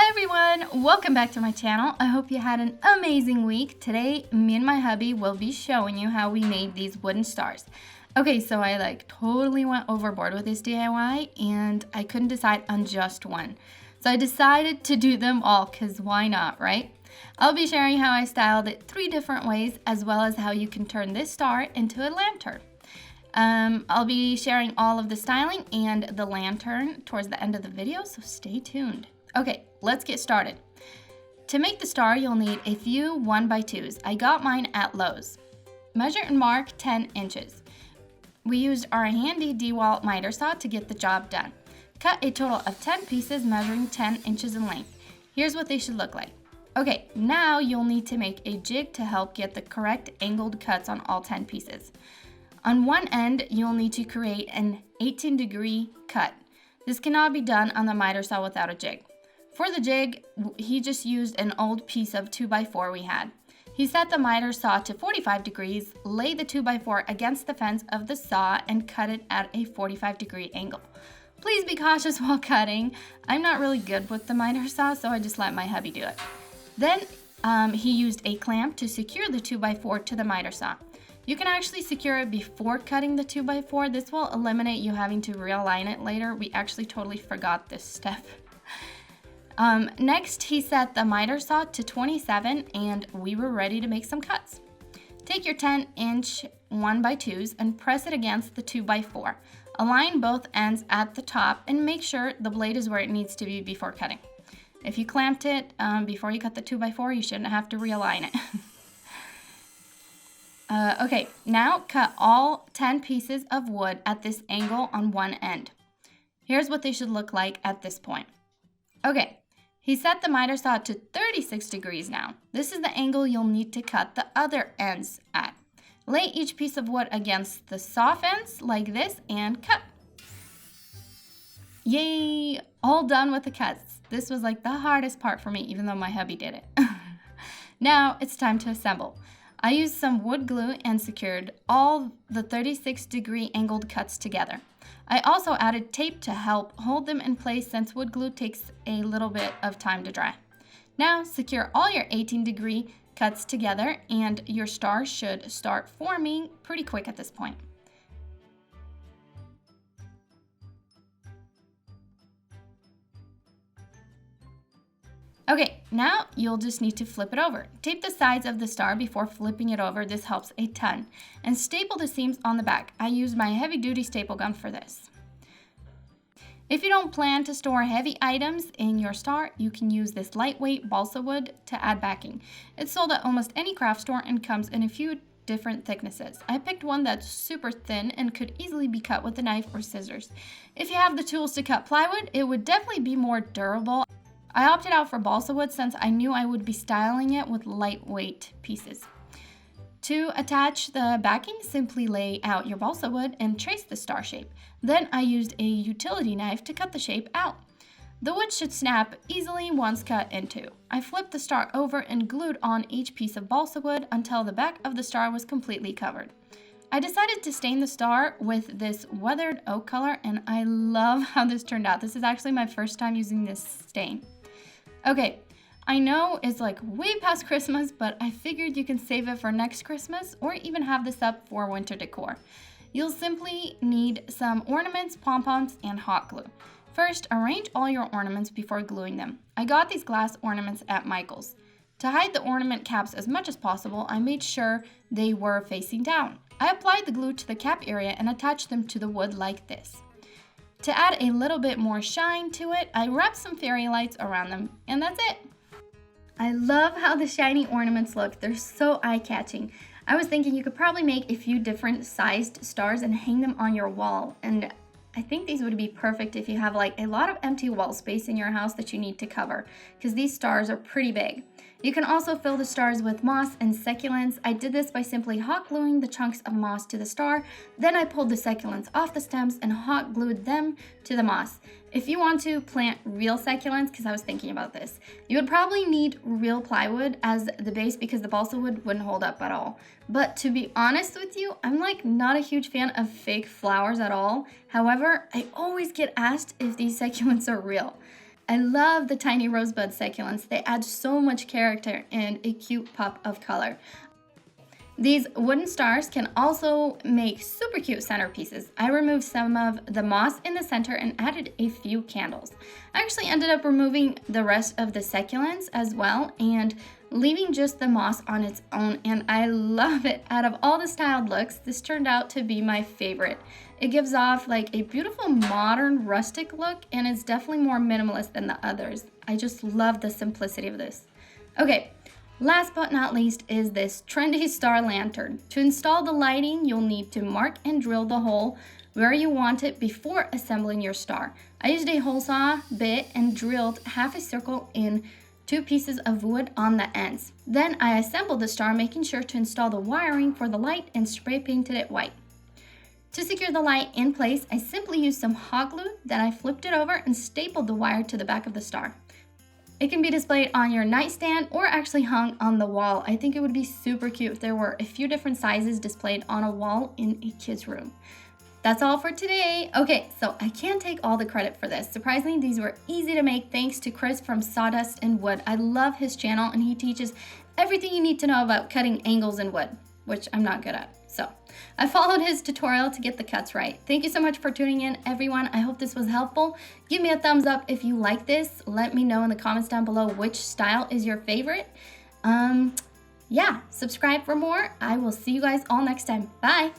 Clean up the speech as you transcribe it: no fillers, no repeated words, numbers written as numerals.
Hi everyone, welcome back to my channel. I hope you had an amazing week. Today, me and my hubby will be showing you how we made these wooden stars. Okay, so I totally went overboard with this DIY and I couldn't decide on just one. So I decided to do them all because why not, right? I'll be sharing how I styled it 3 different ways as well as how you can turn this star into a lantern. I'll be sharing all of the styling and the lantern towards the end of the video, so stay tuned. Okay, let's get started. To make the star, you'll need a few 1x2s. I got mine at Lowe's. Measure and mark 10 inches. We used our handy DeWalt miter saw to get the job done. Cut a total of 10 pieces measuring 10 inches in length. Here's what they should look like. Okay, now you'll need to make a jig to help get the correct angled cuts on all 10 pieces. On one end, you'll need to create an 18-degree cut. This cannot be done on the miter saw without a jig. For the jig, he just used an old piece of 2x4 we had. He set the miter saw to 45 degrees, laid the 2x4 against the fence of the saw, and cut it at a 45-degree angle. Please be cautious while cutting. I'm not really good with the miter saw, so I just let my hubby do it. Then he used a clamp to secure the 2x4 to the miter saw. You can actually secure it before cutting the 2x4. This will eliminate you having to realign it later. We actually totally forgot this step. Next, he set the miter saw to 27 and we were ready to make some cuts. Take your 10-inch 1x2s and press it against the 2x4. Align both ends at the top and make sure the blade is where it needs to be before cutting. If you clamped it before you cut the 2x4, you shouldn't have to realign it. Okay, now cut all 10 pieces of wood at this angle on one end. Here's what they should look like at this point. Okay. He set the miter saw to 36 degrees now. This is the angle you'll need to cut the other ends at. Lay each piece of wood against the saw fence like this and cut. Yay! All done with the cuts. This was the hardest part for me, even though my hubby did it. Now it's time to assemble. I used some wood glue and secured all the 36-degree angled cuts together. I also added tape to help hold them in place since wood glue takes a little bit of time to dry. Now secure all your 18-degree cuts together and your star should start forming pretty quick at this point. Okay, now you'll just need to flip it over. Tape the sides of the star before flipping it over. This helps a ton. And staple the seams on the back. I used my heavy-duty staple gun for this. If you don't plan to store heavy items in your star, you can use this lightweight balsa wood to add backing. It's sold at almost any craft store and comes in a few different thicknesses. I picked one that's super thin and could easily be cut with a knife or scissors. If you have the tools to cut plywood, it would definitely be more durable. I opted out for balsa wood since I knew I would be styling it with lightweight pieces. To attach the backing, simply lay out your balsa wood and trace the star shape. Then I used a utility knife to cut the shape out. The wood should snap easily once cut in two. I flipped the star over and glued on each piece of balsa wood until the back of the star was completely covered. I decided to stain the star with this weathered oak color and I love how this turned out. This is actually my first time using this stain. Okay, I know it's way past Christmas, but I figured you can save it for next Christmas or even have this up for winter decor. You'll simply need some ornaments, pom-poms, and hot glue. First, arrange all your ornaments before gluing them. I got these glass ornaments at Michael's. To hide the ornament caps as much as possible, I made sure they were facing down. I applied the glue to the cap area and attached them to the wood like this. To add a little bit more shine to it, I wrapped some fairy lights around them, and that's it. I love how the shiny ornaments look. They're so eye-catching. I was thinking you could probably make a few different sized stars and hang them on your wall, and I think these would be perfect if you have a lot of empty wall space in your house that you need to cover, because these stars are pretty big. You can also fill the stars with moss and succulents. I did this by simply hot gluing the chunks of moss to the star. Then I pulled the succulents off the stems and hot glued them to the moss. If you want to plant real succulents, because I was thinking about this, you would probably need real plywood as the base because the balsa wood wouldn't hold up at all. But to be honest with you, I'm not a huge fan of fake flowers at all. However, I always get asked if these succulents are real. I love the tiny rosebud succulents. They add so much character and a cute pop of color. These wooden stars can also make super cute centerpieces. I removed some of the moss in the center and added a few candles. I actually ended up removing the rest of the succulents as well and leaving just the moss on its own, and I love it. Out of all the styled looks, this turned out to be my favorite. It gives off like a beautiful modern rustic look and is definitely more minimalist than the others. I just love the simplicity of this. Okay. Last but not least is this trendy star lantern. To install the lighting, you'll need to mark and drill the hole where you want it before assembling your star. I used a hole saw bit and drilled half a circle in 2 pieces of wood on the ends. Then I assembled the star, making sure to install the wiring for the light and spray painted it white. To secure the light in place, I simply used some hot glue, then I flipped it over and stapled the wire to the back of the star. It can be displayed on your nightstand or actually hung on the wall. I think it would be super cute if there were a few different sizes displayed on a wall in a kid's room. That's all for today. Okay, so I can't take all the credit for this. Surprisingly, these were easy to make thanks to Chris from Sawdust and Wood. I love his channel and he teaches everything you need to know about cutting angles in wood, which I'm not good at. So I followed his tutorial to get the cuts right. Thank you so much for tuning in, everyone. I hope this was helpful. Give me a thumbs up if you like this. Let me know in the comments down below which style is your favorite. Yeah, subscribe for more. I will see you guys all next time. Bye.